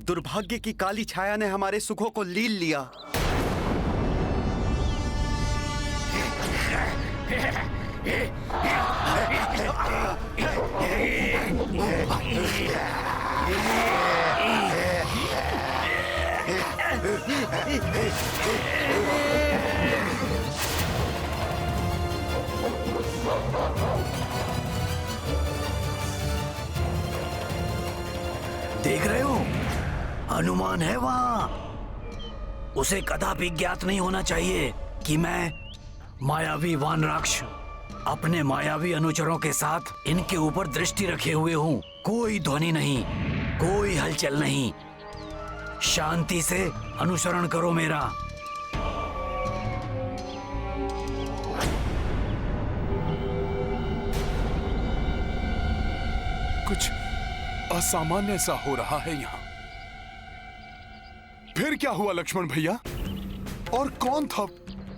दुर्भाग्य की काली छाया ने हमारे सुखों को लील लिया। देख रहे हो, हनुमान है वहां। उसे कदापि ज्ञात नहीं होना चाहिए कि मैं मायावी वानराक्ष अपने मायावी अनुचरों के साथ इनके ऊपर दृष्टि रखे हुए हूँ। कोई ध्वनि नहीं, कोई हलचल नहीं। शांति से अनुसरण करो मेरा। कुछ असामान्य सा हो रहा है यहाँ। फिर क्या हुआ लक्ष्मण भैया? और कौन था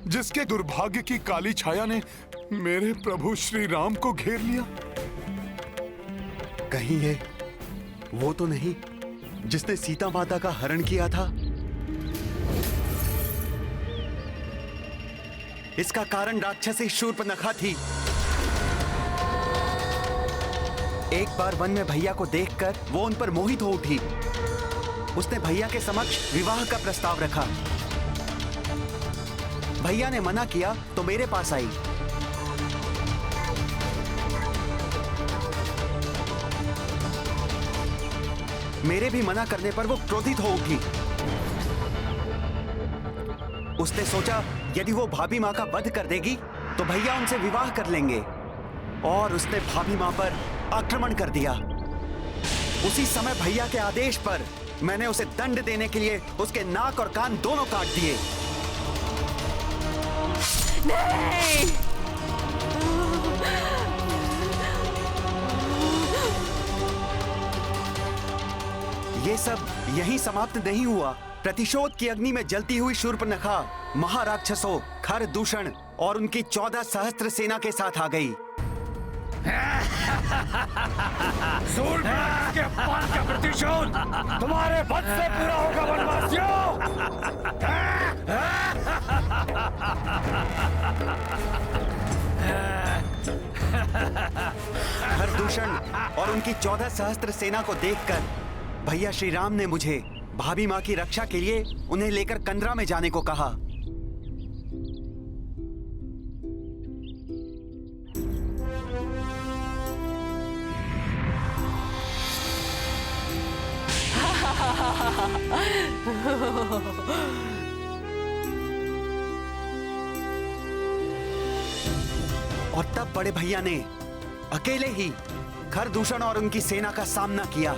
जिसके दुर्भाग्य की काली छाया ने मेरे प्रभु श्री राम को घेर लिया? कहीं ये वो तो नहीं जिसने सीता माता का हरण किया था? इसका कारण राक्षसी शूर्पणखा थी। एक बार वन में भैया को देखकर वो उन पर मोहित हो उठी। उसने भैया के समक्ष विवाह का प्रस्ताव रखा। भैया ने मना किया तो मेरे पास आई। मेरे भी मना करने पर वो क्रोधित हो उठी। उसने सोचा यदि वो भाभी माँ का वध कर देगी तो भैया उनसे विवाह कर लेंगे, और उसने भाभी माँ पर आक्रमण कर दिया। उसी समय भैया के आदेश पर मैंने उसे दंड देने के लिए उसके नाक और कान दोनों काट दिए। नहीं! ये सब यहीं समाप्त नहीं हुआ। प्रतिशोध की अग्नि में जलती हुई शूर्पणखा महाराक्षसों खर दूषण और उनकी 14 सहस्त्र सेना के साथ आ गई। शूर्पणखा के अपमान का प्रतिशोध तुम्हारे वध से पूरा होगा वनवासियों। खरदूषण और उनकी 14 सहस्त्र सेना को देखकर भैया श्री राम ने मुझे भाभी माँ की रक्षा के लिए उन्हें लेकर कंदरा में जाने को कहा। और तब बड़े भैया ने अकेले ही खरदूषण और उनकी सेना का सामना किया।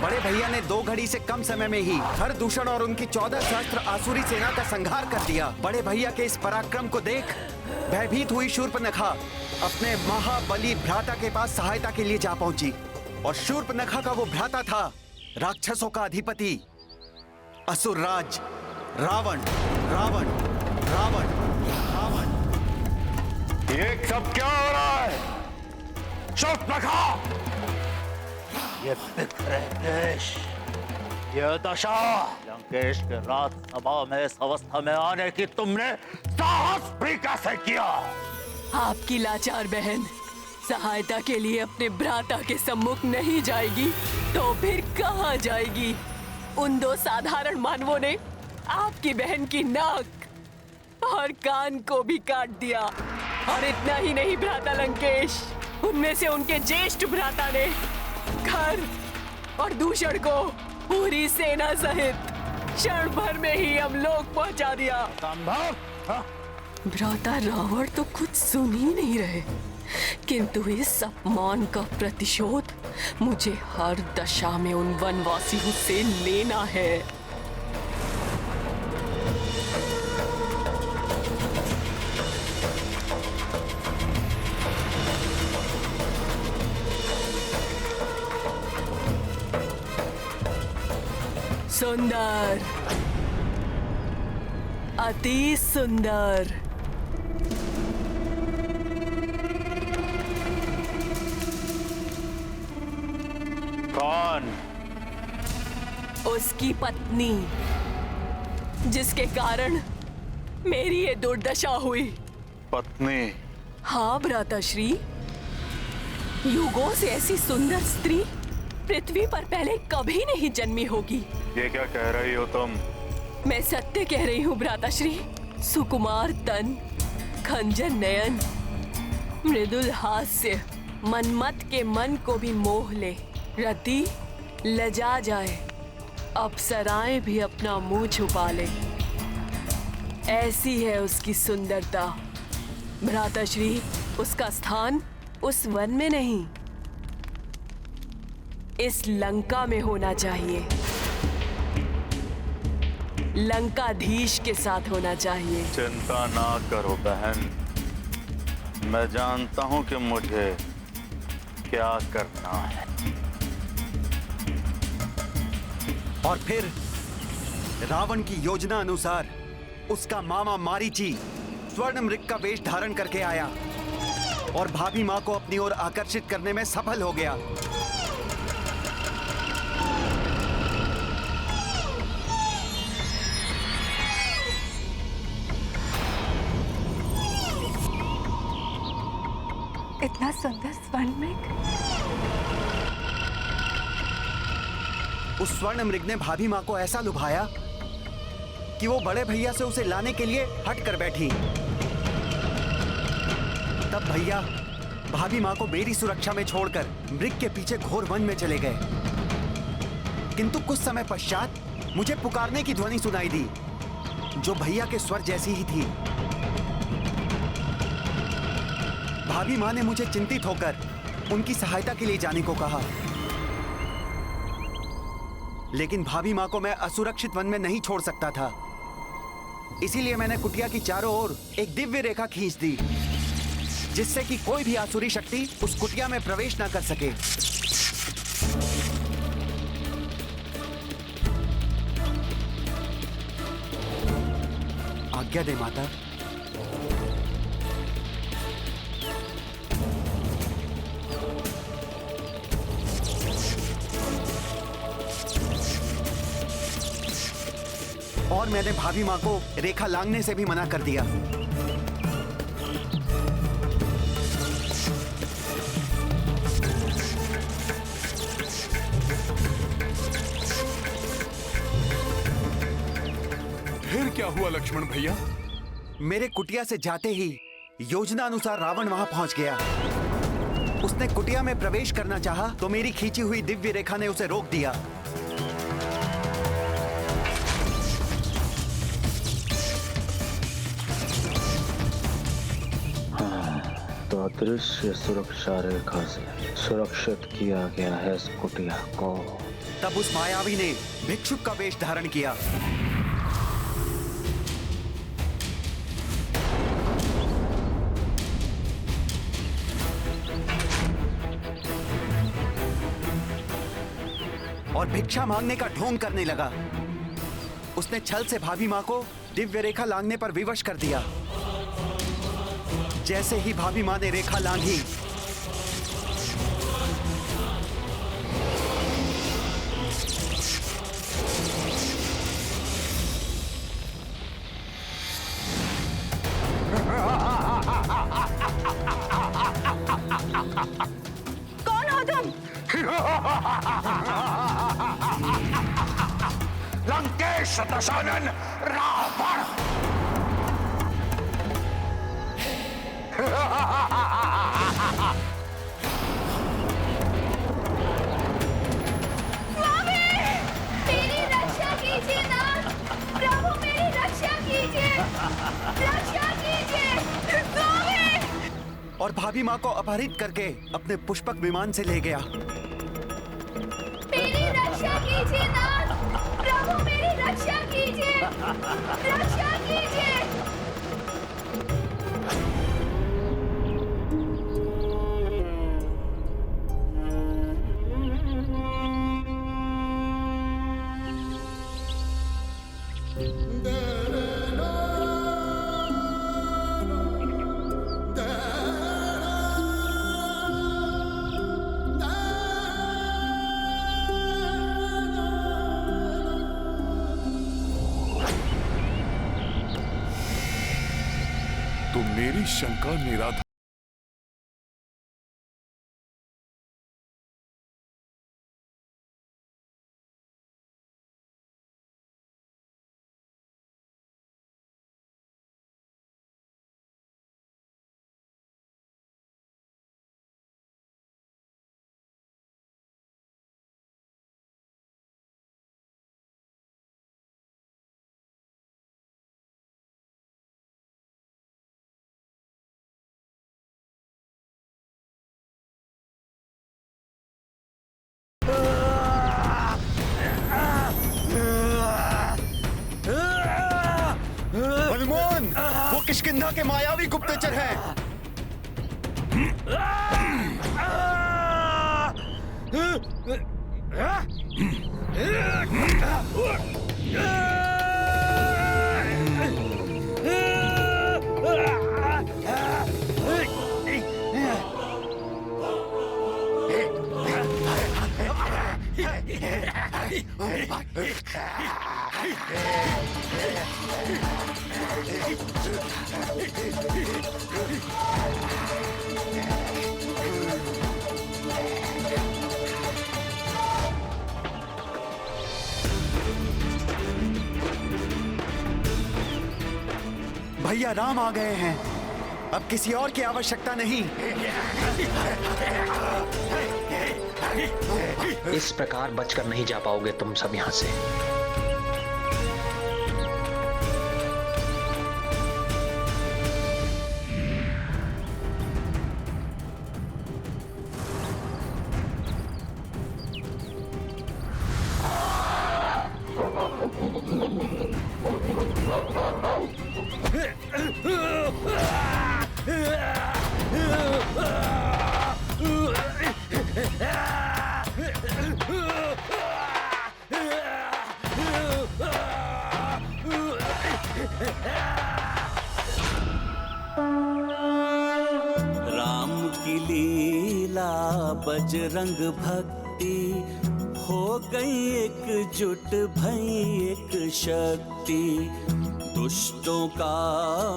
बड़े भैया ने 2 घड़ी से कम समय में ही खरदूषण और उनकी 14 सहस्त्र आसुरी सेना का संहार कर दिया। बड़े भैया के इस पराक्रम को देख भयभीत हुई शूर्पणखा अपने महाबली भ्राता के पास सहायता के लिए जा पहुंची। और शूर्पणखा का वो भ्राता था राक्षसों का अधिपति असुरराज रावण। रावण रावण रावण। ये सब क्या हो रहा है? शूर्पणखा, ये बिखरे देश, ये दशा, लंकेश के राजसभा में इस अवस्था में आने की तुमने साहस भी कैसे किया? आपकी लाचार बहन सहायता के लिए अपने भ्राता के सम्मुख नहीं जाएगी तो फिर कहाँ जाएगी? उन 2 साधारण मानवों ने आपकी बहन की नाक और कान को भी काट दिया। और इतना ही नहीं भ्राता लंकेश, उनमें से उनके ज्येष्ठ भ्राता ने खर और दूषण को पूरी सेना सहित क्षण भर में ही हम लोग पहुंचा दिया। संभव? हाँ? भ्राता रावण तो कुछ सुन ही नहीं रहे, किंतु इस अपमान का प्रतिशोध मुझे हर दशा में उन वनवासियों से लेना है। सुंदर, अति सुंदर। कौन? उसकी पत्नी, जिसके कारण मेरी ये दुर्दशा हुई। पत्नी? हाँ भ्राताश्री, युगों से ऐसी सुंदर स्त्री पृथ्वी पर पहले कभी नहीं जन्मी होगी। ये क्या कह रही हो तुम? मैं सत्य कह रही हूँ भ्राताश्री। सुकुमार तन, खंजर नयन, मृदुल हास्य, मनमत के मन को भी मोह ले, रति लजा जाए, अप्सराएं भी अपना मुंह छुपा ले, ऐसी है उसकी सुंदरता। भ्राताश्री, उसका स्थान उस वन में नहीं, इस लंका में होना चाहिए। लंकाधीश के साथ होना चाहिए। चिंता ना करो बहन, मैं जानता हूं कि मुझे क्या करना है। और फिर रावण की योजना अनुसार उसका मामा मारीची स्वर्ण मृग का वेश धारण करके आया और भाभी मां को अपनी ओर आकर्षित करने में सफल हो गया। इतना सुंदर स्वर्ण मृग। उस स्वर्ण मृग ने भाभी मां को ऐसा लुभाया कि वो बड़े भैया से उसे लाने के लिए हट कर बैठी। तब भैया भाभी मां को मेरी सुरक्षा में छोड़कर मृग के पीछे घोर वन में चले गए। किंतु कुछ समय पश्चात मुझे पुकारने की ध्वनि सुनाई दी, जो भैया के स्वर जैसी ही थी। भाभी मां ने मुझे चिंतित होकर उनकी सहायता के लिए जाने को कहा, लेकिन भाभी मां को मैं असुरक्षित वन में नहीं छोड़ सकता था। इसीलिए मैंने कुटिया की चारों ओर एक दिव्य रेखा खींच दी, जिससे कि कोई भी आसुरी शक्ति उस कुटिया में प्रवेश ना कर सके। आज्ञा दे माता। और मैंने भाभी मां को रेखा लांघने से भी मना कर दिया। फिर क्या हुआ लक्ष्मण भैया? मेरे कुटिया से जाते ही योजना अनुसार रावण वहां पहुंच गया। उसने कुटिया में प्रवेश करना चाहा तो मेरी खींची हुई दिव्य रेखा ने उसे रोक दिया। तो अदृश्य सुरक्षा रेखा से सुरक्षित किया गया है इस कुटिया को। तब उस मायावी ने भिक्षुक का वेश धारण किया। और भिक्षा मांगने का ढोंग करने लगा। उसने छल से भाभी मां को दिव्य रेखा लांघने पर विवश कर दिया। जैसे ही भाभी मां ने रेखा लांघी, कौन हो तुम? लंकेश दशानन रावण। स्वामी, मेरी रक्षा कीजिए ना। प्रभु मेरी रक्षा कीजिए, रक्षा कीजिए। भाभी माँ को अपहरित करके अपने पुष्पक विमान से ले गया। मेरी रक्षा कीजिए नाथ, प्रभु मेरी रक्षा कीजिए, रक्षा कीजिए। तो मेरी शंका निराधार। हनुमान, वो किष्किंधा के मायावी गुप्तचर हैं। भैया राम आ गए हैं। अब किसी और की आवश्यकता नहीं। इस प्रकार बचकर नहीं जा पाओगे तुम सब यहां से। राम की लीला बजरंग भक्ति हो गई एकजुट भई एक शक्ति। दुष्टों का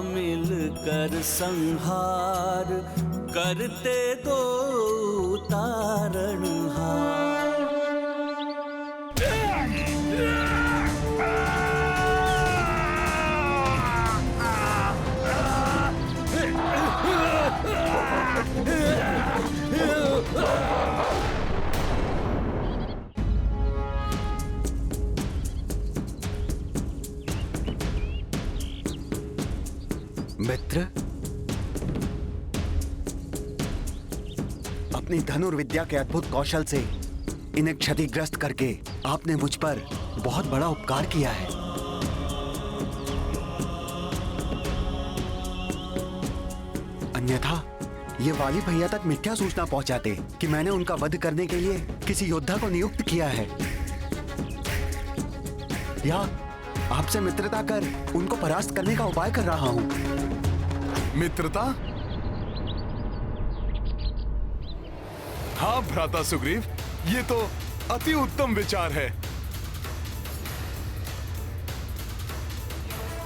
मिलकर संहार करते दो तारणहार। मित्र, अपनी धनुर्विद्या के अद्भुत कौशल से इन्हें क्षतिग्रस्त करके आपने मुझ पर बहुत बड़ा उपकार किया है। अन्यथा ये वाली भैया तक मिथ्या सूचना पहुंचाते कि मैंने उनका वध करने के लिए किसी योद्धा को नियुक्त किया है, या आपसे मित्रता कर उनको परास्त करने का उपाय कर रहा हूं। मित्रता? हाँ भ्राता सुग्रीव, ये तो अति उत्तम विचार है।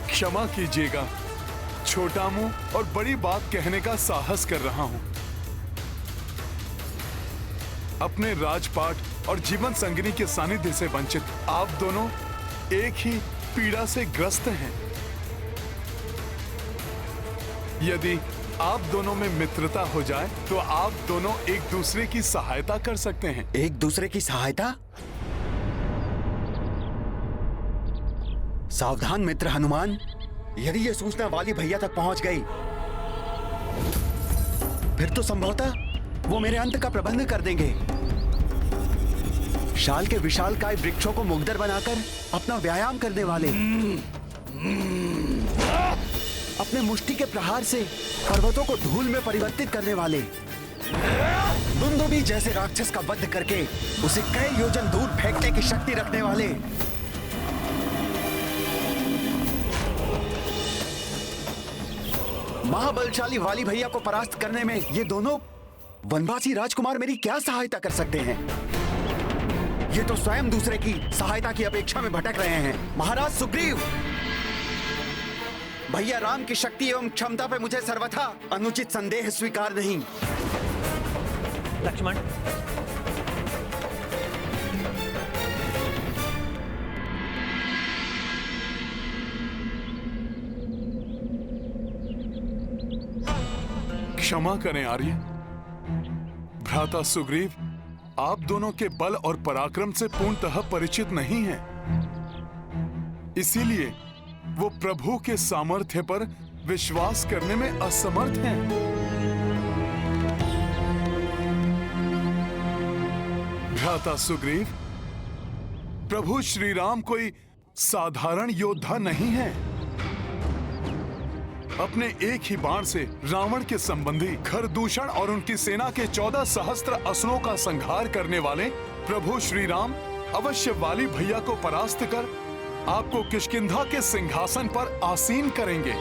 क्षमा कीजिएगा, छोटा मुंह और बड़ी बात कहने का साहस कर रहा हूं। अपने राजपाट और जीवन संगिनी के सानिध्य से वंचित आप दोनों एक ही पीड़ा से ग्रस्त हैं। यदि आप दोनों में मित्रता हो जाए तो आप दोनों एक दूसरे की सहायता कर सकते हैं। एक दूसरे की सहायता? सावधान मित्र हनुमान, यदि ये सूचना वाली भैया तक पहुंच गई फिर तो संभवतः वो मेरे अंत का प्रबंध कर देंगे। शाल के विशालकाय वृक्षों को मुग्धर बनाकर अपना व्यायाम करने वाले, अपने मुष्टि के प्रहार से पर्वतों को धूल में परिवर्तित करने वाले, दुंदुभी जैसे राक्षस का वध करके उसे कई योजन दूर फेंकने की शक्ति रखने वाले, महाबलशाली वाली भैया को परास्त करने में ये दोनों वनवासी राजकुमार मेरी क्या सहायता कर सकते हैं? ये तो स्वयं दूसरे की सहायता की अपेक्षा में भटक रहे हैं। महाराज सुग्रीव, भैया राम की शक्ति एवं क्षमता पे मुझे सर्वथा अनुचित संदेह स्वीकार नहीं। लक्ष्मण, क्षमा करें आर्य। भ्राता सुग्रीव आप दोनों के बल और पराक्रम से पूर्णतः परिचित नहीं हैं। इसीलिए वो प्रभु के सामर्थ्य पर विश्वास करने में असमर्थ हैं। भ्राता सुग्रीव, प्रभु श्री राम कोई साधारण योद्धा नहीं है। अपने एक ही बाण से रावण के संबंधी खरदूषण और उनकी सेना के 14 सहस्त्र असुरों का संहार करने वाले प्रभु श्री राम अवश्य वाली भैया को परास्त कर आपको किष्किंधा के सिंहासन पर आसीन करेंगे।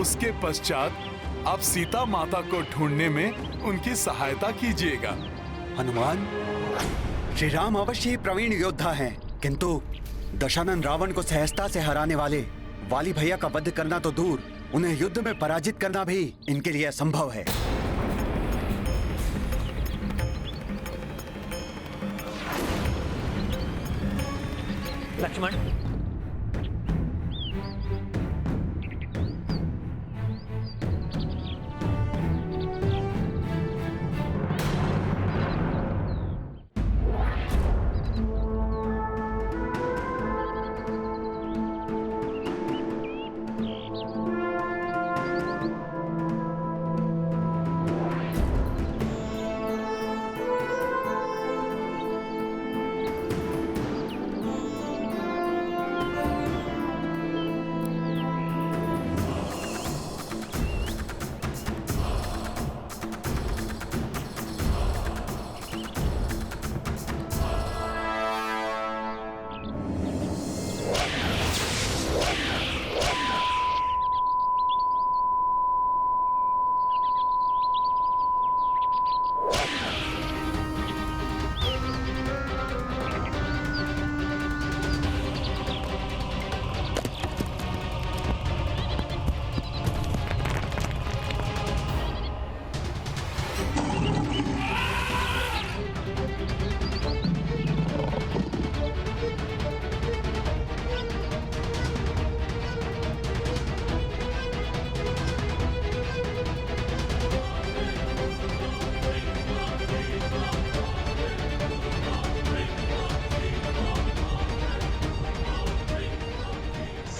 उसके पश्चात आप सीता माता को ढूंढने में उनकी सहायता कीजिएगा। हनुमान, श्री राम अवश्य ही प्रवीण योद्धा हैं, किंतु दशानन रावण को सहजता से हराने वाले वाली भैया का वध करना तो दूर, उन्हें युद्ध में पराजित करना भी इनके लिए असंभव है। लक्ष्मण,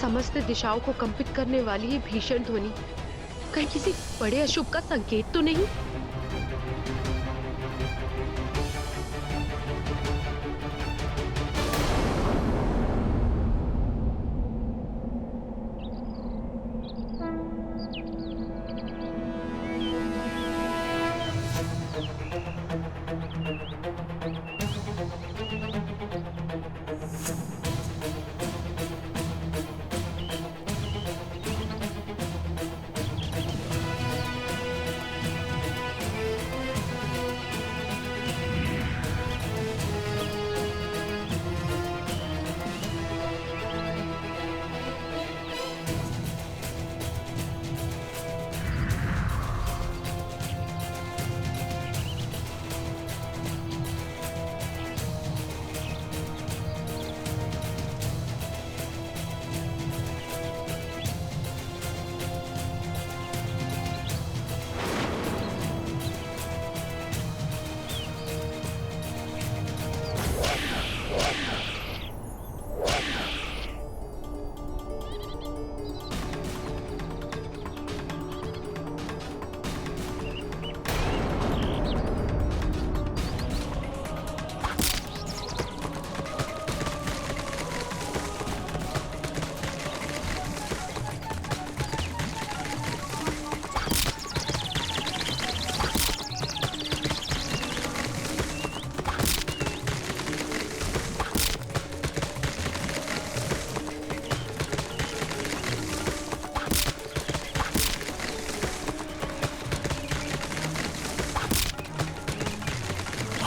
समस्त दिशाओं को कंपित करने वाली ये भीषण ध्वनि कहीं किसी बड़े अशुभ का संकेत तो नहीं?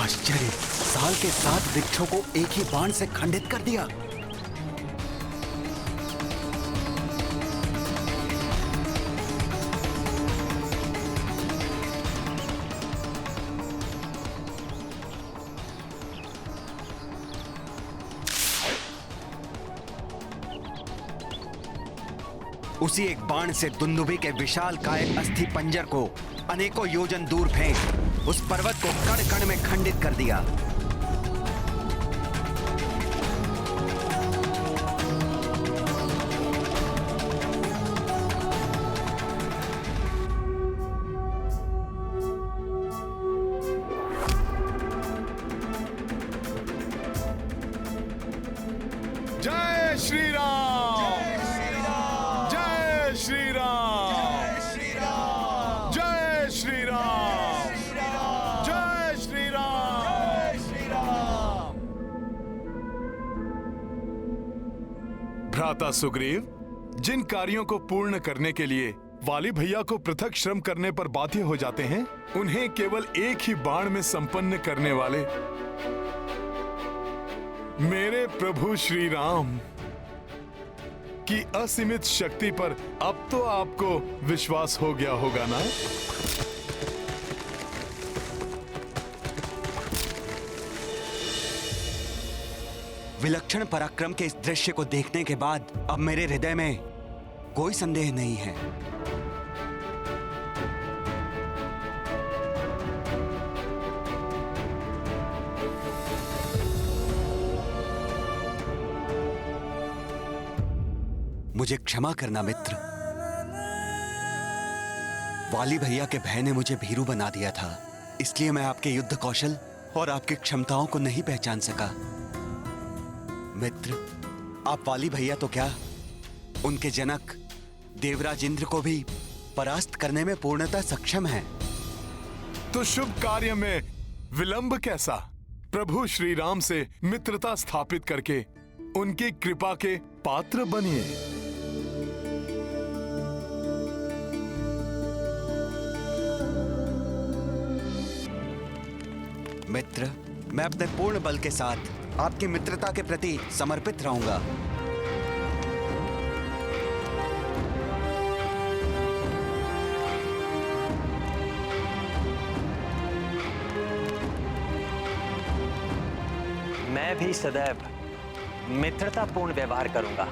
आश्चर्य, साल के 7 वृक्षों को एक ही बाण से खंडित कर दिया। उसी एक बाण से दुंदुभी के विशाल काय अस्थि पंजर को अनेकों योजन दूर फेंक उस पर्वत को कण कण में खंडित कर दिया। जय श्री राम, जय श्री राम, जय श्री राम, जय श्री राम। भ्राता सुग्रीव, जिन कार्यों को पूर्ण करने के लिए वाली भैया को पृथक श्रम करने पर बाध्य हो जाते हैं, उन्हें केवल एक ही बाण में संपन्न करने वाले मेरे प्रभु श्री राम की असीमित शक्ति पर अब तो आपको विश्वास हो गया होगा ना? विलक्षण पराक्रम के इस दृश्य को देखने के बाद अब मेरे हृदय में कोई संदेह नहीं है। मुझे क्षमा करना मित्र। वाली भैया के भय ने मुझे भीरू बना दिया था, इसलिए मैं आपके युद्ध कौशल और आपकी क्षमताओं को नहीं पहचान सका। मित्र, आप वाली भैया तो क्या, उनके जनक देवराज इंद्र को भी परास्त करने में पूर्णतः सक्षम हैं। तो शुभ कार्य में विलंब कैसा? प्रभु श्री राम से मित्रता स्थापित करके उनकी कृपा के पात्र बनिए। मित्र, मैं अपने पूर्ण बल के साथ आपकी मित्रता के प्रति समर्पित रहूंगा। मैं भी सदैव मित्रतापूर्ण व्यवहार करूंगा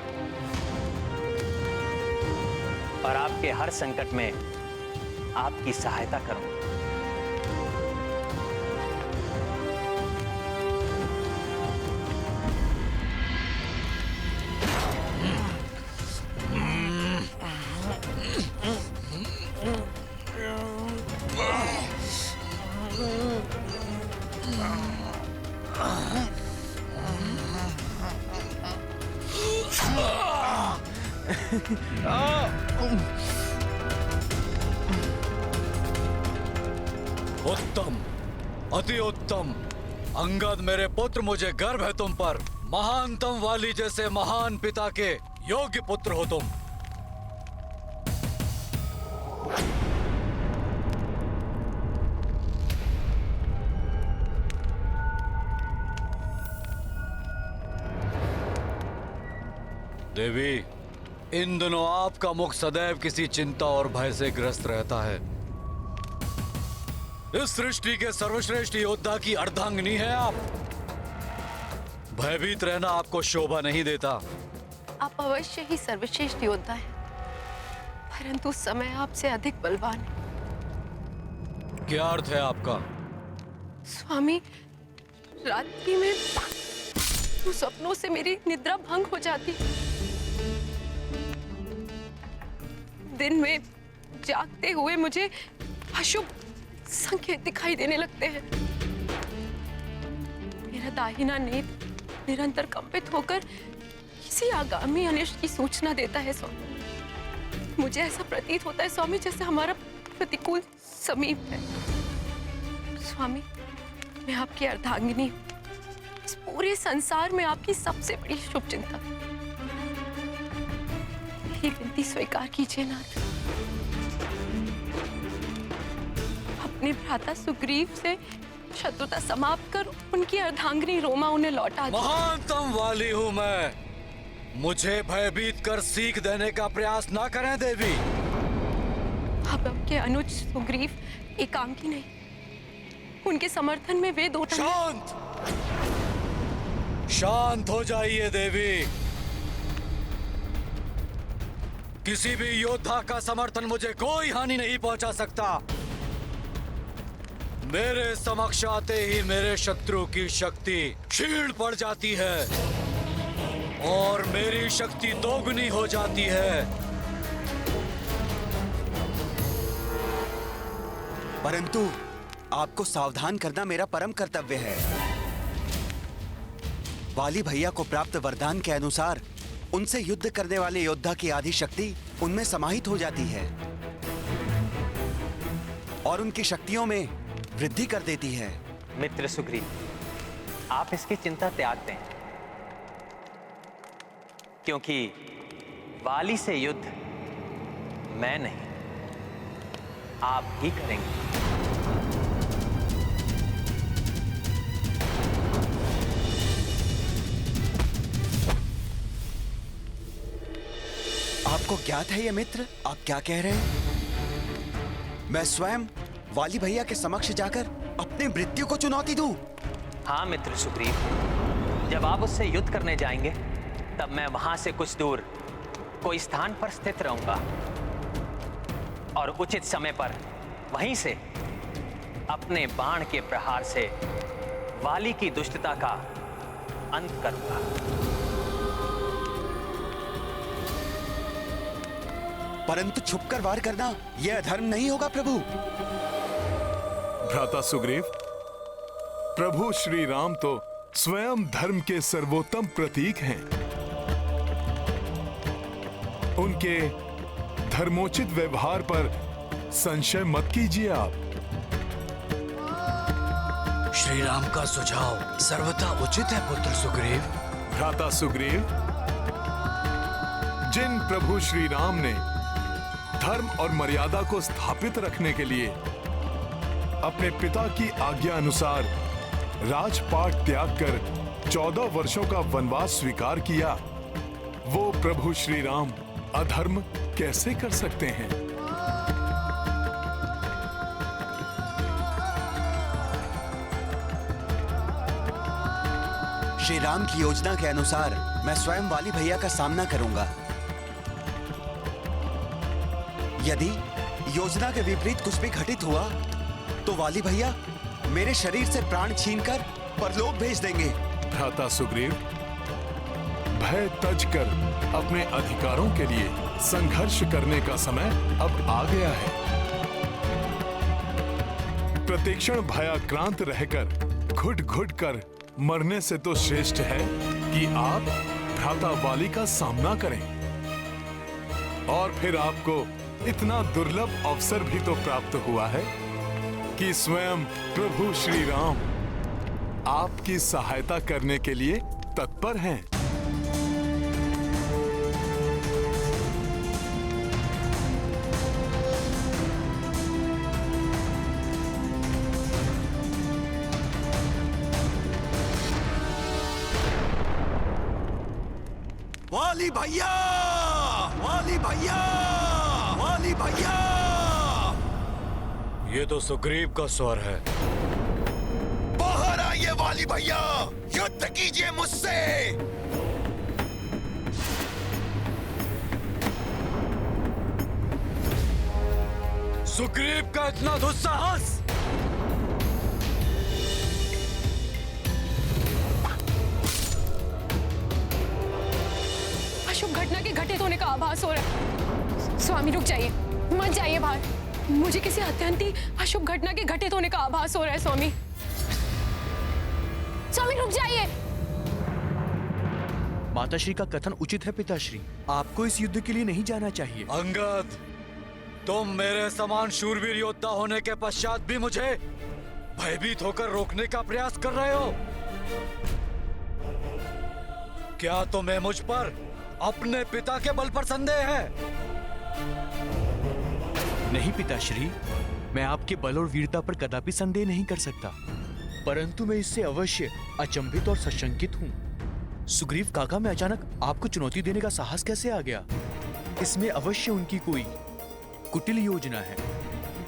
और आपके हर संकट में आपकी सहायता करूंगा। उत्तम, अति उत्तम। अंगद मेरे पुत्र, मुझे गर्व है तुम पर। महानतम वाली जैसे महान पिता के योग्य पुत्र हो तुम। देवी, इन दिनों आपका मुख सदैव किसी चिंता और भय से ग्रस्त रहता है। इस सृष्टि के सर्वश्रेष्ठ योद्धा की अर्धांगिनी है आप। भयभीत रहना आपको शोभा नहीं देता। आप अवश्य ही सर्वश्रेष्ठ योद्धा हैं, परंतु समय आपसे अधिक बलवान है। क्या अर्थ है आपका? स्वामी, रात्रि में सपनों से मेरी निद्रा भंग हो जाती, दिन में जागते हुए मुझे अशुभ संकेत दिखाई देने लगते हैं। मेरा दाहिना नेत्र निरंतर कंपित होकर किसी आगामी अनिष्ट की सूचना देता है स्वामी। मुझे ऐसा प्रतीत होता है स्वामी जैसे हमारा प्रतिकूल समीप है। स्वामी, मैं आपकी अर्धांगिनी हूँ। इस पूरे संसार में आपकी सबसे बड़ी शुभ चिंता। मेरी विनती स्वीकार कीजिए नाथ। अपने भ्राता सुग्रीव से शत्रुता समाप्त कर उनकी अर्धांगिनी रोमा उन्हें लौटा दे। महानतम वाली हूँ मैं, मुझे भयभीत कर सीख देने का प्रयास ना करें देवी। अब आपके अनुज सुग्रीव एकांकी नहीं, उनके समर्थन में वे दो शांत शांत हो जाइए देवी। किसी भी योद्धा का समर्थन मुझे कोई हानि नहीं पहुंचा सकता। मेरे समक्ष आते ही मेरे शत्रु की शक्ति क्षीण पड़ जाती है और मेरी शक्ति दोगुनी हो जाती है। परंतु आपको सावधान करना मेरा परम कर्तव्य है। वाली भैया को प्राप्त वरदान के अनुसार उनसे युद्ध करने वाले योद्धा की आदि शक्ति उनमें समाहित हो जाती है और उनकी शक्तियों में वृद्धि कर देती है। मित्र सुग्रीव, आप इसकी चिंता त्याग दें, क्योंकि वाली से युद्ध मैं नहीं, आप ही करेंगे। आपको ज्ञात है ये मित्र, आप क्या कह रहे हैं? मैं स्वयं वाली भैया के समक्ष जाकर अपनी मृत्यु को चुनौती दूं? हाँ मित्र सुग्रीव, जब आप उससे युद्ध करने जाएंगे तब मैं वहां से कुछ दूर कोई स्थान पर स्थित रहूंगा और उचित समय पर वहीं से अपने बाण के प्रहार से वाली की दुष्टता का अंत करूंगा। परंतु छुपकर वार करना यह अधर्म नहीं होगा प्रभु। भ्राता सुग्रीव, प्रभु श्री राम तो स्वयं धर्म के सर्वोत्तम प्रतीक हैं। उनके धर्मोचित व्यवहार पर संशय मत कीजिए आप। श्री राम का सुझाव सर्वथा उचित है पुत्र सुग्रीव। भ्राता सुग्रीव, जिन प्रभु श्री राम ने धर्म और मर्यादा को स्थापित रखने के लिए अपने पिता की आज्ञा अनुसार राजपाट त्याग कर 14 वर्षों का वनवास स्वीकार किया, वो प्रभु श्री राम अधर्म कैसे कर सकते हैं? श्री राम की योजना के अनुसार मैं स्वयं वाली भैया का सामना करूंगा। यदि योजना के विपरीत कुछ भी घटित हुआ तो वाली भैया मेरे शरीर से प्राण छीनकर परलोक भेज देंगे। भ्राता सुग्रीव, भय तज कर अपने अधिकारों के लिए संघर्ष करने का समय अब आ गया है। प्रतिक्षण भयाक्रांत रहकर घुट घुट कर मरने से तो श्रेष्ठ है कि आप भ्राता वाली का सामना करें। और फिर आपको इतना दुर्लभ अवसर भी तो प्राप्त हुआ है कि स्वयं प्रभु श्री राम आपकी सहायता करने के लिए तत्पर हैं। वाली भैया, वाली भैया, वाली भैया। ये तो सुग्रीव का स्वर है। बाहर आइए वाली भैया, युद्ध कीजिए मुझसे। सुग्रीव का इतना दुस्साहस! अशुभ घटना के घटित होने का आभास हो रहा है। स्वामी रुक जाइए, मत जाइए बाहर। मुझे किसी अत्यंत अशुभ घटना के घटित होने का आभास हो रहा है। स्वामी, स्वामी रुक जाइए। माताश्री का कथन उचित है पिताश्री, आपको इस युद्ध के लिए नहीं जाना चाहिए। अंगद, तुम मेरे समान शूरवीर योद्धा होने के पश्चात भी मुझे भयभीत होकर रोकने का प्रयास कर रहे हो। क्या तुम्हें मुझ पर अपने पिता के बल पर संदेह है? नहीं पिताश्री, मैं आपके बल और वीरता पर कदापि संदेह नहीं कर सकता। परंतु मैं इससे अवश्य अचंभित और सशंकित हूँ। सुग्रीव काका में अचानक आपको चुनौती देने का साहस कैसे आ गया? इसमें अवश्य उनकी कोई कुटिल योजना है,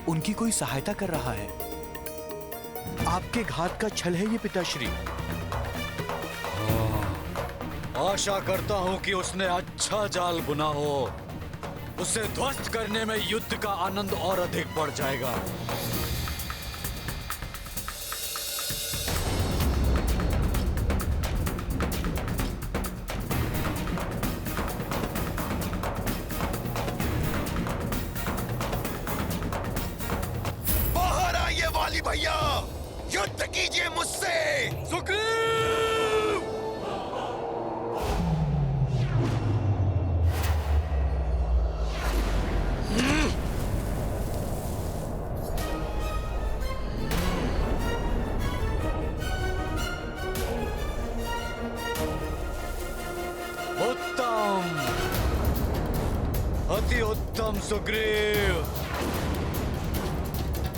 उनकी कोई सहायता कर रहा है। आपके घात का छल है ये पिताश्री। आशा करता हूं कि उसने अच्छा जाल बुना हो। उसे ध्वस्त करने में युद्ध का आनंद और अधिक बढ़ जाएगा। बाहर आइए वाली भैया, युद्ध कीजिए मुझसे। सुग्रीव! उत्तम, अति उत्तम सुग्रीव।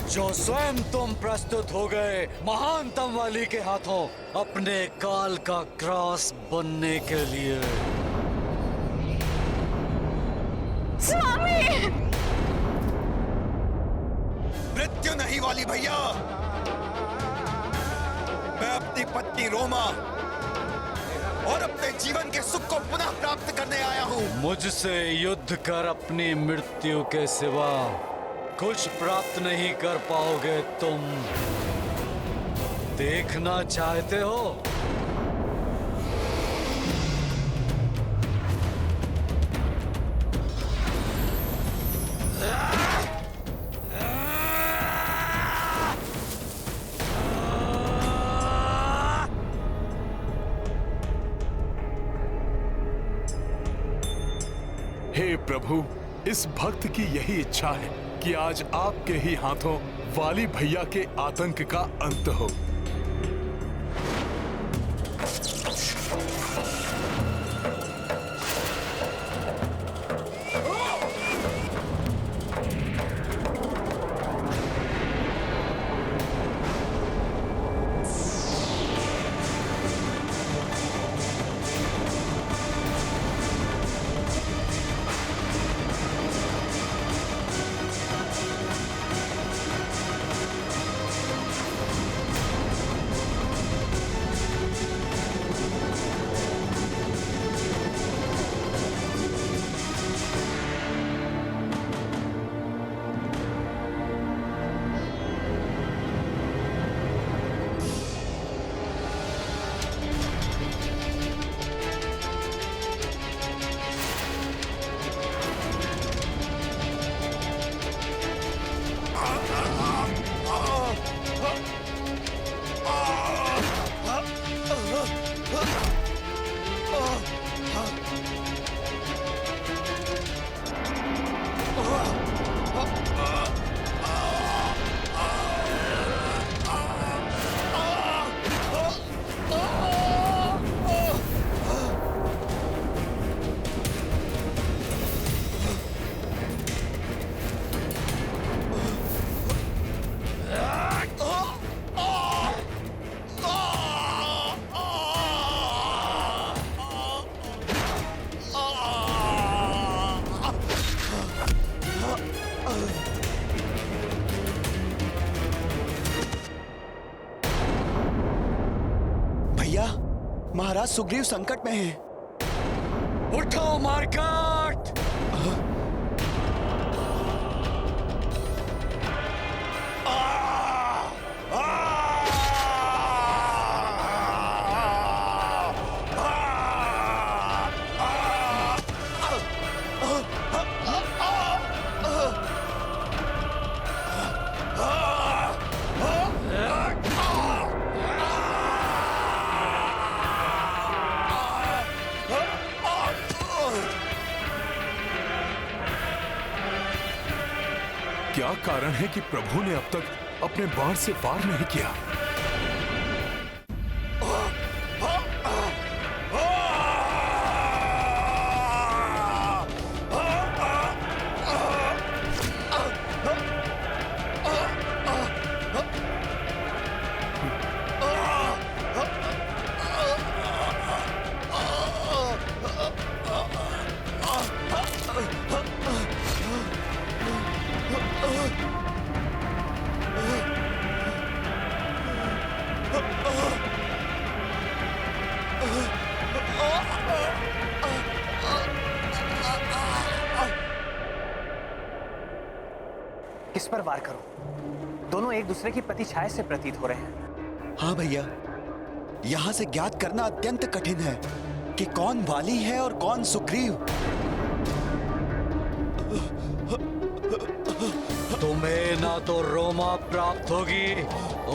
जो स्वयं तुम प्रस्तुत हो गए महानतम वाली के हाथों अपने काल का क्रॉस बनने के लिए। स्वामी! मृत्यु नहीं वाली भैया, मैं अपनी पत्नी रोमा और अपने जीवन के सुख को पुनः प्राप्त करने आया हूँ। मुझसे युद्ध कर अपनी मृत्यु के सिवा कुछ प्राप्त नहीं कर पाओगे तुम। देखना चाहते हो? हे प्रभु, इस भक्त की यही इच्छा है कि आज आपके ही हाथों वाली भैया के आतंक का अंत हो। महाराज सुग्रीव संकट में हैं। उठो मार्कट! क्या कारण है कि प्रभु ने अब तक अपने बाण से वार नहीं किया? किस पर वार करूं? दोनों एक दूसरे की प्रतिछाया से प्रतीत हो रहे हैं। हाँ भैया, यहाँ से ज्ञात करना अत्यंत कठिन है कि कौन वाली है और कौन सुग्रीव। तुम्हें ना तो रोमा प्राप्त होगी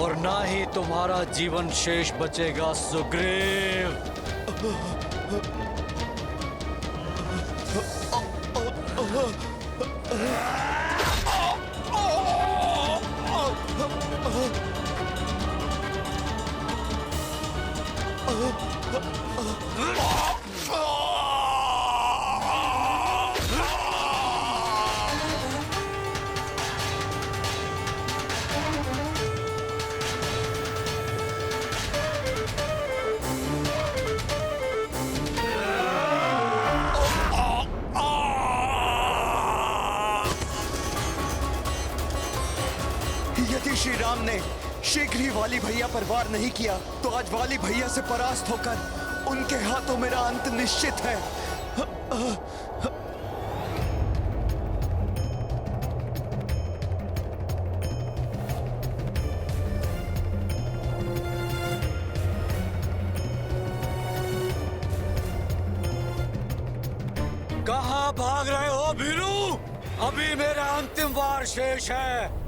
और ना ही तुम्हारा जीवन शेष बचेगा सुग्रीव। यदि श्री राम ने शीघ्र ही वाली भैया पर वार नहीं किया तो आज वाली भैया से परास्त होकर उनके हाथों मेरा अंत निश्चित है। कहाँ भाग रहे हो भीरू? अभी मेरा अंतिम वार शेष है।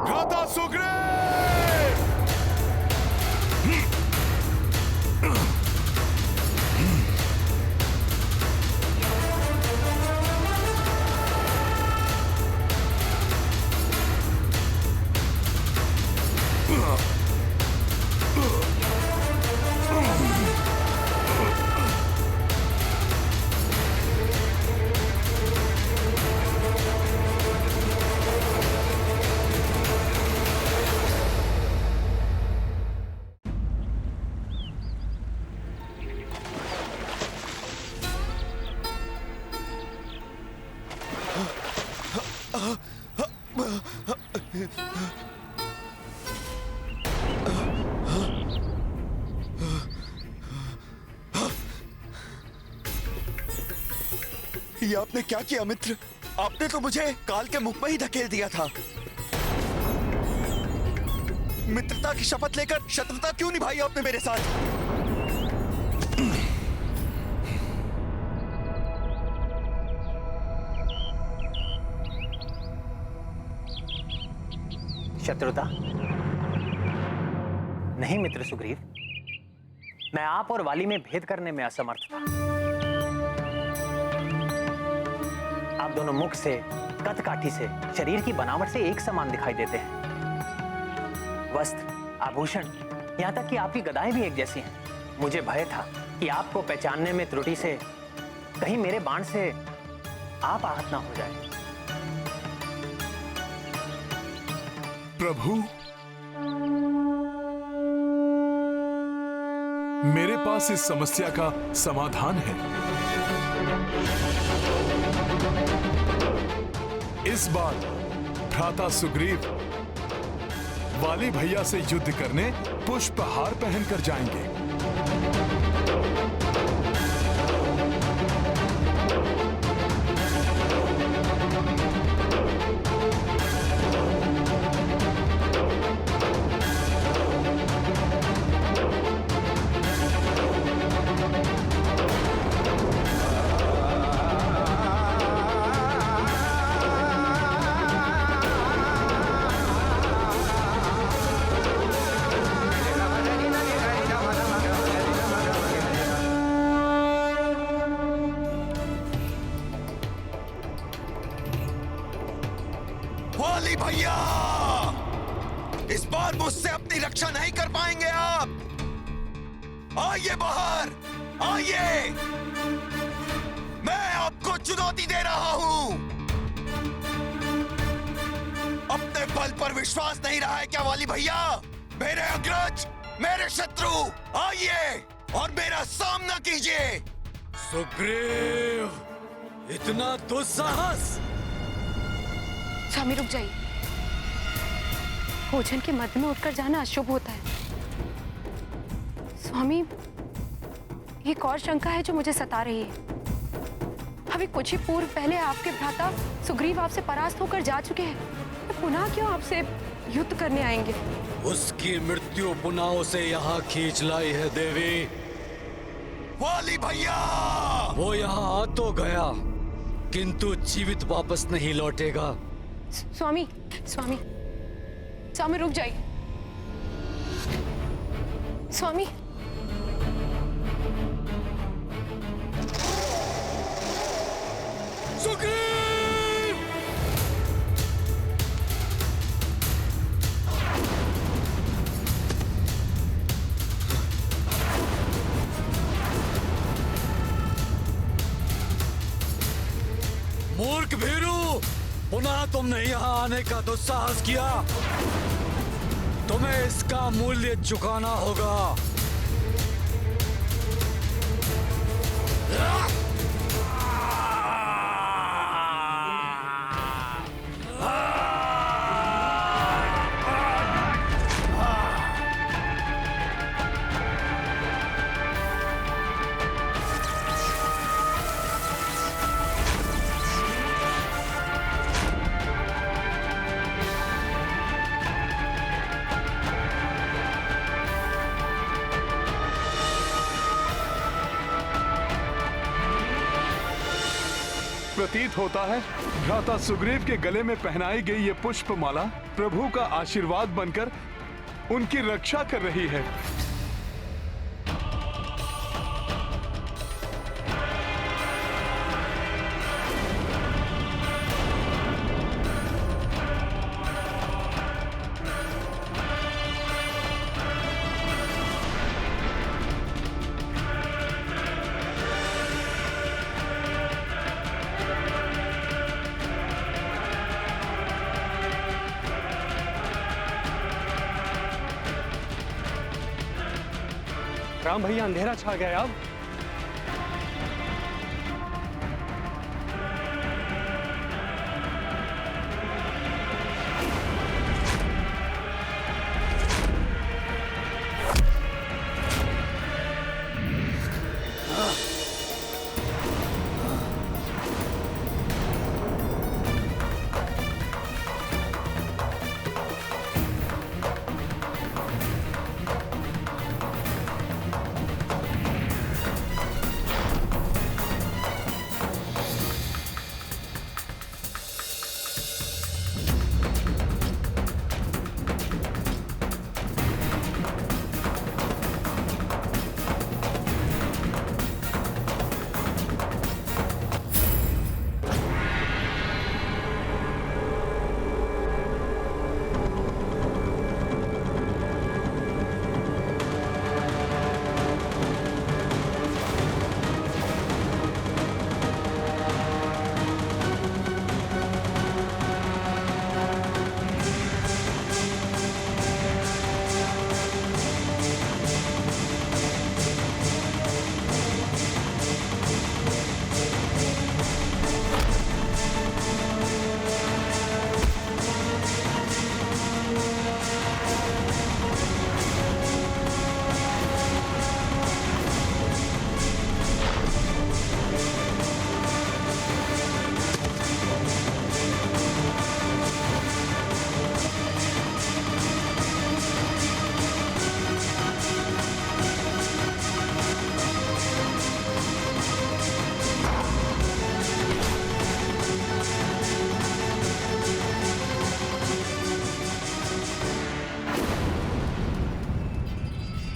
भ्राता सुग्रीव! ये आपने क्या किया मित्र? आपने तो मुझे काल के मुख में ही धकेल दिया था। मित्रता की शपथ लेकर शत्रुता क्यों निभाई आपने मेरे साथ? शत्रुता? नहीं मित्र सुग्रीव, मैं आप और वाली में भेद करने में असमर्थ था। आप दोनों मुख से, कद काठी से, शरीर की बनावट से एक समान दिखाई देते हैं। वस्त्र, आभूषण, यहाँ तक कि आपकी गदाएं भी एक जैसी हैं। मुझे भय था कि आपको पहचानने में त्रुटि से कहीं मेरे बाण से आप आहत ना हो जाए। प्रभु, मेरे पास इस समस्या का समाधान है। इस बार भ्राता सुग्रीव वाली भैया से युद्ध करने पुष्पहार पहनकर जाएंगे। वाली भैया, इस बार मुझसे अपनी रक्षा नहीं कर पाएंगे आप। आइए बाहर, आइए, मैं आपको चुनौती दे रहा हूं। अपने बल पर विश्वास नहीं रहा है क्या वाली भैया? मेरे अग्रज, मेरे शत्रु, आइए और मेरा सामना कीजिए। सुग्रीव, इतना दुस्साहस! स्वामी रुक जाइए। भोजन के मध्य में उठकर जाना अशुभ होता है। स्वामी, एक और शंका है जो मुझे सता रही है। अभी कुछ ही पूर्व पहले आपके भ्राता सुग्रीव आपसे परास्त होकर जा चुके हैं, तो पुनः क्यों आपसे युद्ध करने आएंगे? उसकी मृत्यु पुनः उसे यहाँ खींच लाई है देवी। वाली भैया, वो यहाँ आ तो गया, किंतु जीवित वापस नहीं लौटेगा। स्वामी, स्वामी, स्वामी रुक जाइए। स्वामी, सुग्रीव! मूर्ख भीरू, पुनः तुमने यहाँ आने का दुस्साहस किया। तुम्हें इसका मूल्य चुकाना होगा। प्रतीत होता है भ्राता सुग्रीव के गले में पहनाई गई ये पुष्पमाला प्रभु का आशीर्वाद बनकर उनकी रक्षा कर रही है। राम भैया, अंधेरा छा गया अब।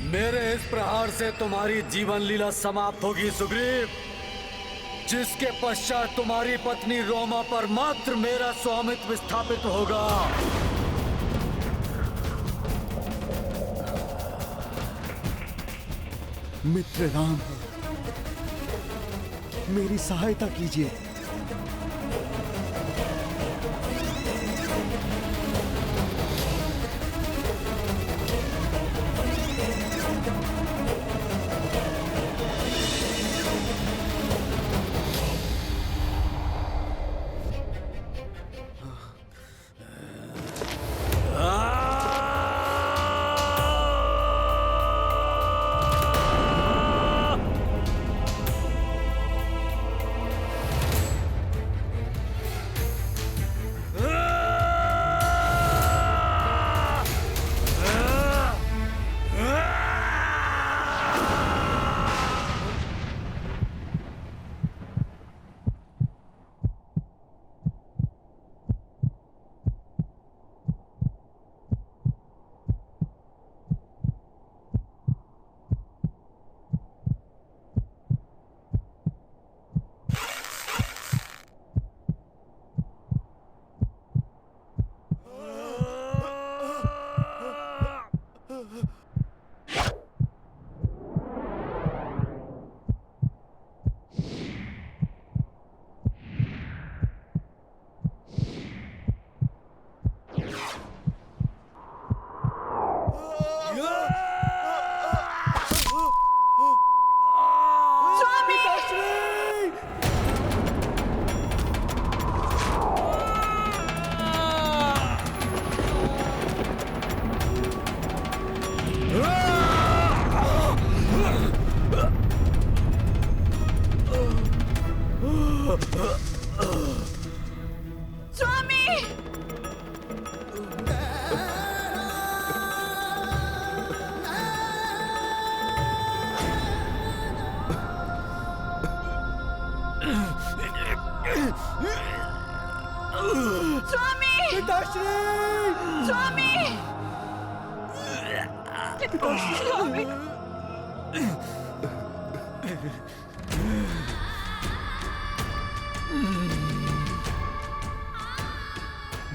मेरे इस प्रहार से तुम्हारी जीवन लीला समाप्त होगी सुग्रीव। जिसके पश्चात तुम्हारी पत्नी रोमा पर मात्र मेरा स्वामित्व स्थापित होगा। मित्र राम, मेरी सहायता कीजिए।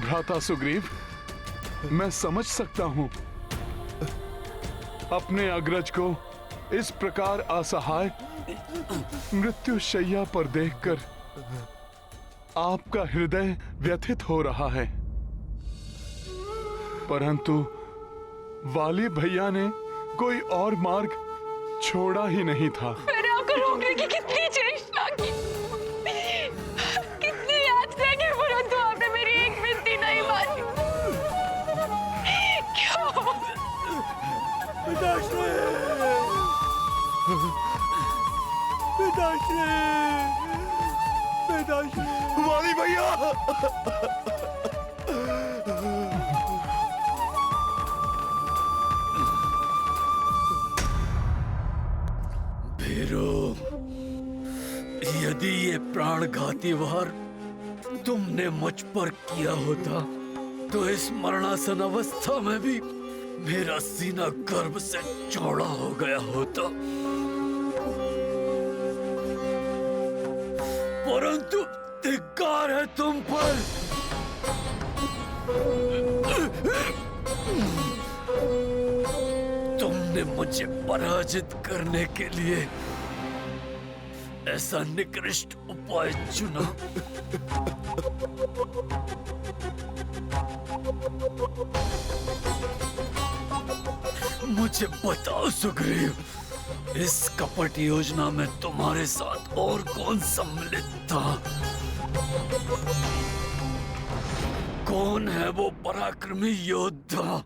भ्राता सुग्रीव, मैं समझ सकता हूं। अपने अग्रज को इस प्रकार असहाय मृत्यु शैया पर देखकर आपका हृदय व्यथित हो रहा है, परंतु वाली भैया ने कोई और मार्ग छोड़ा ही नहीं था। मैंने आपको रोकने की कितनी चेष्टा की, कितनी याचना की, परंतु आपने मेरी एक विनती नहीं मानी। क्यों? पिताश्री! पिताश्री! पिताश्री! वाली भैया! यदि ये प्राणघाती वार तुमने मुझ पर किया होता तो इस मरणासन अवस्था में भी मेरा सीना गर्व से चौड़ा हो गया होता, परंतु धिक्कार है तुम पर। तुमने मुझे पराजित करने के लिए ऐसा निकृष्ट उपाय चुना। मुझे बताओ सुग्रीव, इस कपट योजना में तुम्हारे साथ और कौन सम्मिलित था? कौन है वो पराक्रमी योद्धा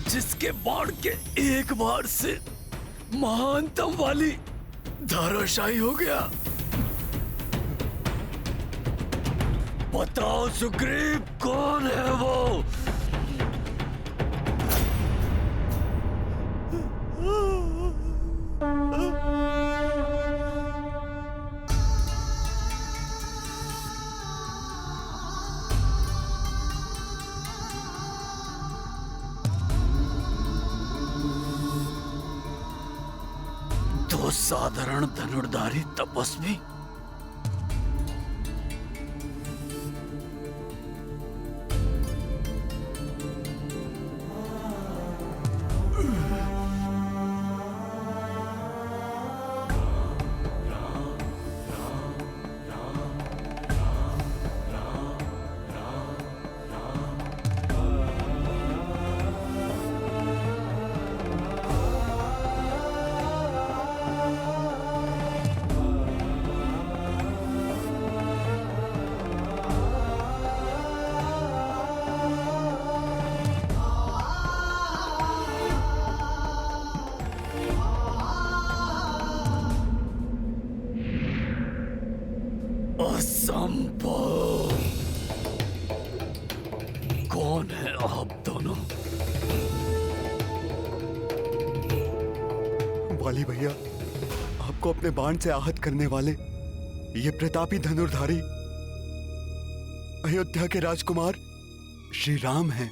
जिसके बाण के एक बार से महानतम वाली धाराशायी हो गया? बताओ सुग्रीव, कौन है वो? साधारण धनुर्धारी तपस्वी? असंभव! कौन है आप दोनों? वाली भैया, आपको अपने बाण से आहत करने वाले ये प्रतापी धनुर्धारी अयोध्या के राजकुमार श्री राम हैं,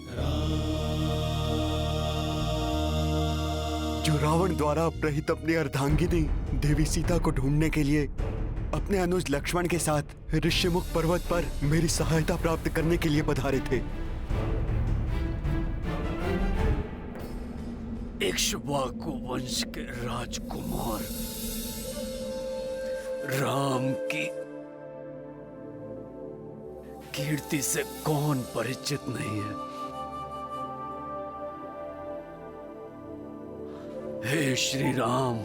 जो रावण द्वारा अपहृत अपनी अर्धांगिनी देवी सीता को ढूंढने के लिए अपने अनुज लक्ष्मण के साथ ऋष्यमुख पर्वत पर मेरी सहायता प्राप्त करने के लिए पधारे थे। इक्ष्वाकु वंश के राजकुमार राम की कीर्ति से कौन परिचित नहीं है? हे श्री राम,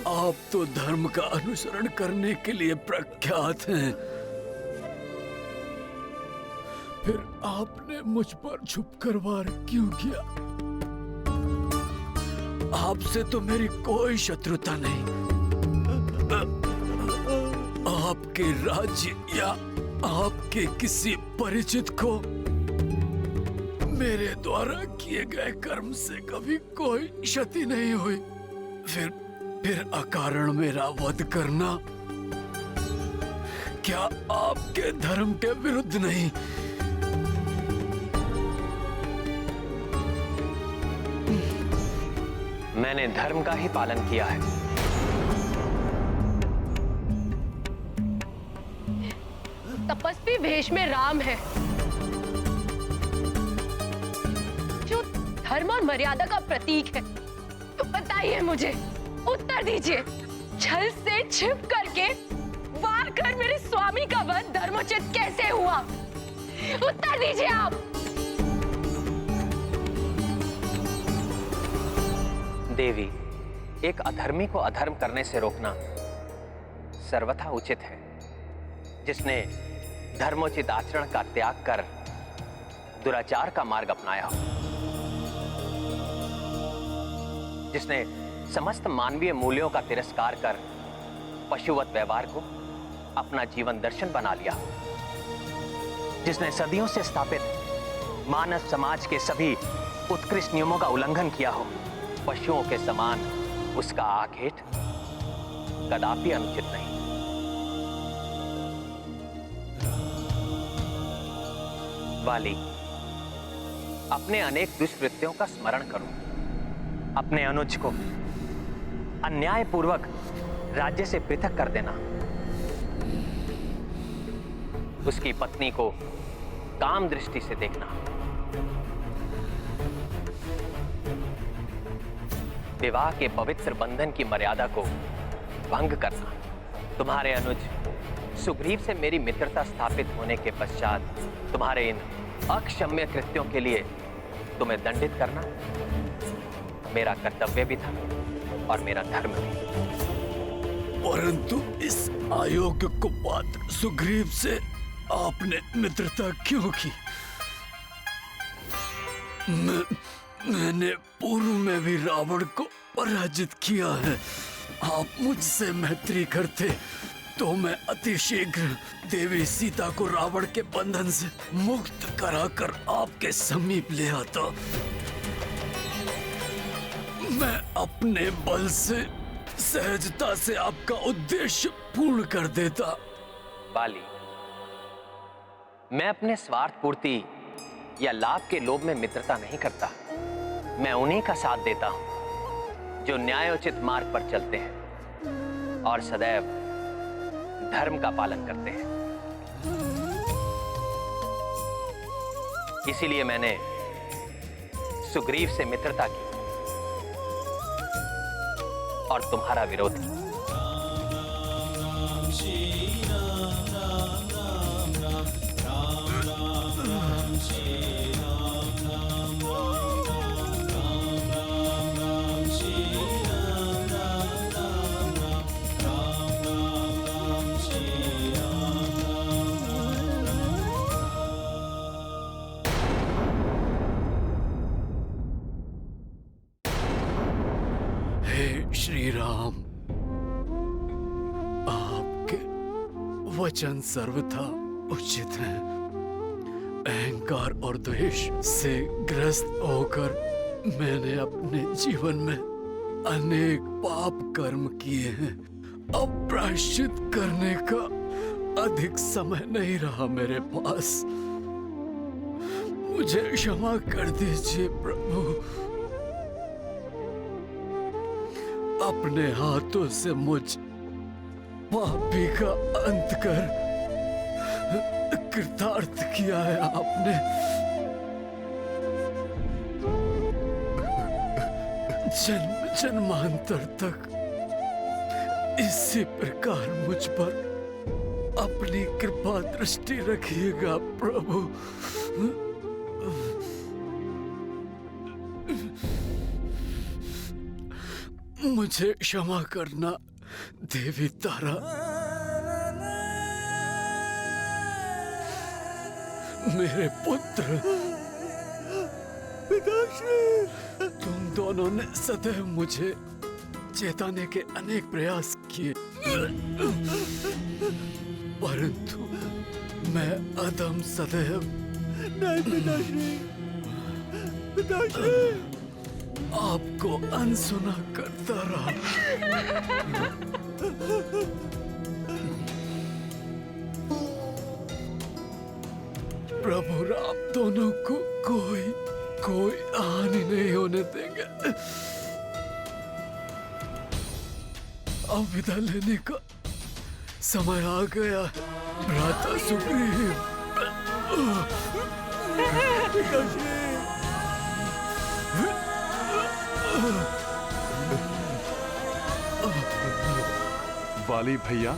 आप तो धर्म का अनुसरण करने के लिए प्रख्यात हैं, फिर आपने मुझ पर छुपकर वार क्यों किया? आपसे तो मेरी कोई शत्रुता नहीं। आपके राज्य या आपके किसी परिचित को मेरे द्वारा किए गए कर्म से कभी कोई क्षति नहीं हुई, फिर अकारण मेरा वध करना क्या आपके धर्म के विरुद्ध नहीं? मैंने धर्म का ही पालन किया है। तपस्वी वेश में राम है, जो धर्म और मर्यादा का प्रतीक है। तो बताइए मुझे, उत्तर दीजिए, छल से छिप करके वार कर मेरे स्वामी का वध धर्मोचित कैसे हुआ? उत्तर दीजिए आप। देवी, एक अधर्मी को अधर्म करने से रोकना सर्वथा उचित है। जिसने धर्मोचित आचरण का त्याग कर दुराचार का मार्ग अपनाया हो, जिसने समस्त मानवीय मूल्यों का तिरस्कार कर पशुवत व्यवहार को अपना जीवन दर्शन बना लिया, जिसने सदियों से स्थापित मानव समाज के सभी उत्कृष्ट नियमों का उल्लंघन किया हो, पशुओं के समान उसका आखेट कदापि अनुचित नहीं। वाली, अपने अनेक दुष्कृत्यों का स्मरण करो। अपने अनुज को अन्यायपूर्वक राज्य से पृथक कर देना, उसकी पत्नी को काम दृष्टि से देखना, विवाह के पवित्र बंधन की मर्यादा को भंग करना, तुम्हारे अनुज सुग्रीव से मेरी मित्रता स्थापित होने के पश्चात तुम्हारे इन अक्षम्य कृत्यों के लिए तुम्हें दंडित करना मेरा कर्तव्य भी था और मेरा धर्म भी। परंतु इस अयोग्य कुपात्र सुग्रीव से आपने मित्रता क्यों की? मैंने पूर्व में भी रावण को पराजित किया है। आप मुझसे मैत्री करते तो मैं अति शीघ्र देवी सीता को रावण के बंधन से मुक्त कराकर आपके समीप ले आता। मैं अपने बल से सहजता से आपका उद्देश्य पूर्ण कर देता। बाली, मैं अपने स्वार्थ पूर्ति या लाभ के लोभ में मित्रता नहीं करता। मैं उन्हीं का साथ देता हूं जो न्यायोचित मार्ग पर चलते हैं और सदैव धर्म का पालन करते हैं। इसीलिए मैंने सुग्रीव से मित्रता की और तुम्हारा विरोध किया। श्री राम, आपके वचन सर्वथा उचित हैं। अहंकार और द्वेष से ग्रस्त होकर मैंने अपने जीवन में अनेक पाप कर्म किए हैं। अब प्रायश्चित करने का अधिक समय नहीं रहा मेरे पास। मुझे क्षमा कर दीजिए प्रभु। अपने हाथों से मुझ पापी का अंत कर कृतार्थ किया है आपने। जन्म जन्मांतर तक इसी प्रकार मुझ पर अपनी कृपा दृष्टि रखिएगा प्रभु। मुझे क्षमा करना देवी तारा। मेरे पुत्र, पिताश्री, तुम दोनों ने सदैव मुझे चेताने के अनेक प्रयास किए, परंतु मैं अधम सदैव नहीं। पिताश्री, पिताश्री, आपको अनसुना करता रहा। प्रभु राम दोनों को कोई हानि नहीं होने देंगे। अब विदा लेने का समय आ गया है। भ्राता सुग्रीव, वाली भैया,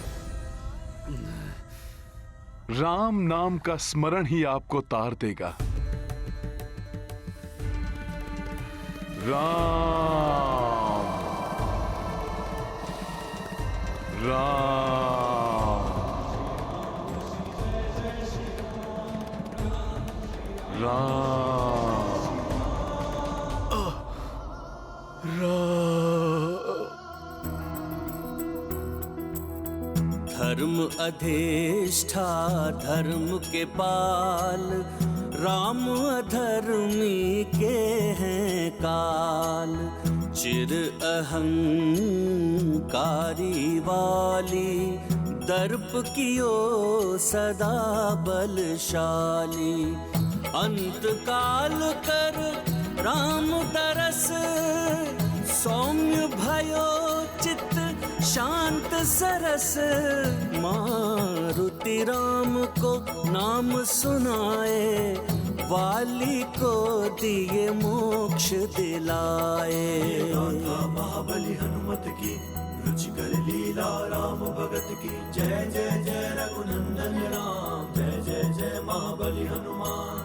राम नाम का स्मरण ही आपको तार देगा। राम राम धर्म अधिष्ठा धर्म के पाल, राम अधर्मी के हैं काल। चिर अहंकारी वाली, दर्प कियो सदा बलशाली। अंत काल कर राम दरस, सौम्य भयो चित शांत सरस। मारुति राम को नाम सुनाए, वाली को दिए मोक्ष दिलाए। महाबली हनुमत की रुचिकर लीला, राम भगत की जय जय जय रघुनंदन राम। जय जय जय महाबली हनुमान।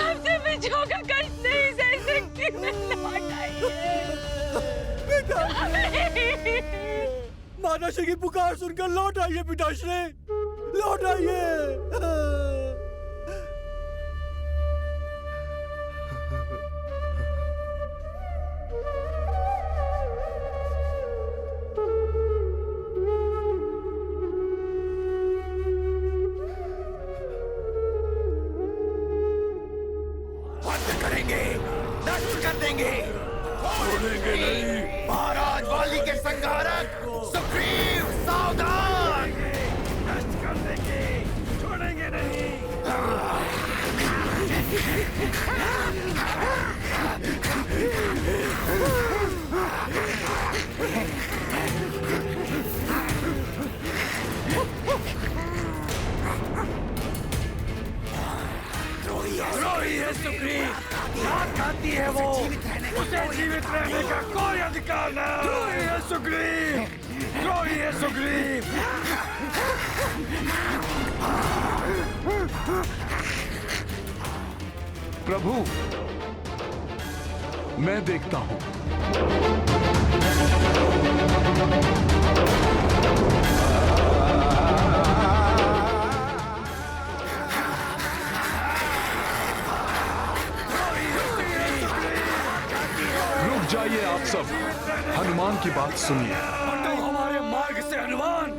आपसे बिछो का कष्ट नहीं सह सकती मैं, लौट आइए। माताश्री की पुकार सुनकर लौट आइए पिताश्री, लौट आइए। करेंगे, नष्ट कर देंगे, छोड़ेंगे नहीं। महाराज वाली के संहारक सुग्रीव सावधान, नष्ट कर देंगे, छोड़ेंगे नहीं। द्रोही है सुग्रीव, क्या खाती है वो, उसे जीवित रहने का कोई अधिकार नहीं। द्रोही है सुग्रीव, द्रोही है सुग्रीव। प्रभु, मैं देखता हूं। रुक जाइए आप सब, हनुमान की बात सुनिए। हटो हमारे मार्ग से हनुमान,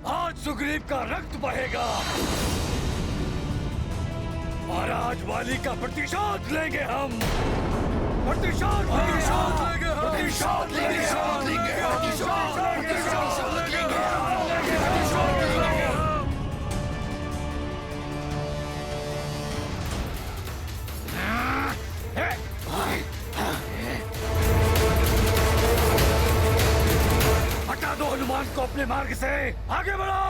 आज सुग्रीव का रक्त बहेगा। महाराज वाली का प्रतिशोध लेंगे हम, प्रतिशोध लेंगे हम, प्रतिशोध लेंगे हम, प्रतिशोध लेंगे हम। हटा दो हनुमान को अपने मार्ग से, आगे बढ़ो।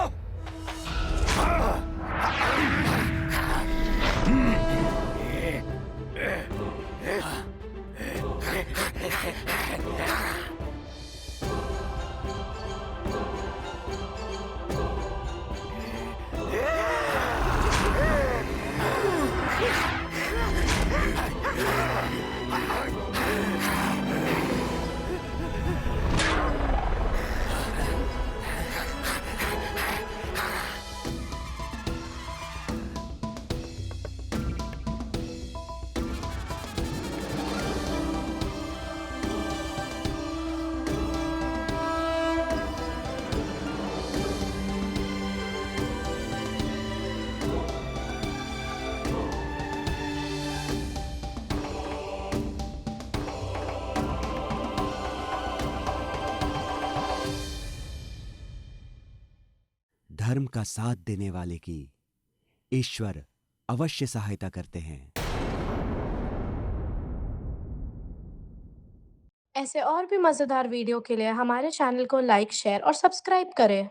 धर्म का साथ देने वाले की ईश्वर अवश्य सहायता करते हैं। ऐसे और भी मजेदार वीडियो के लिए हमारे चैनल को लाइक, शेयर और सब्सक्राइब करें।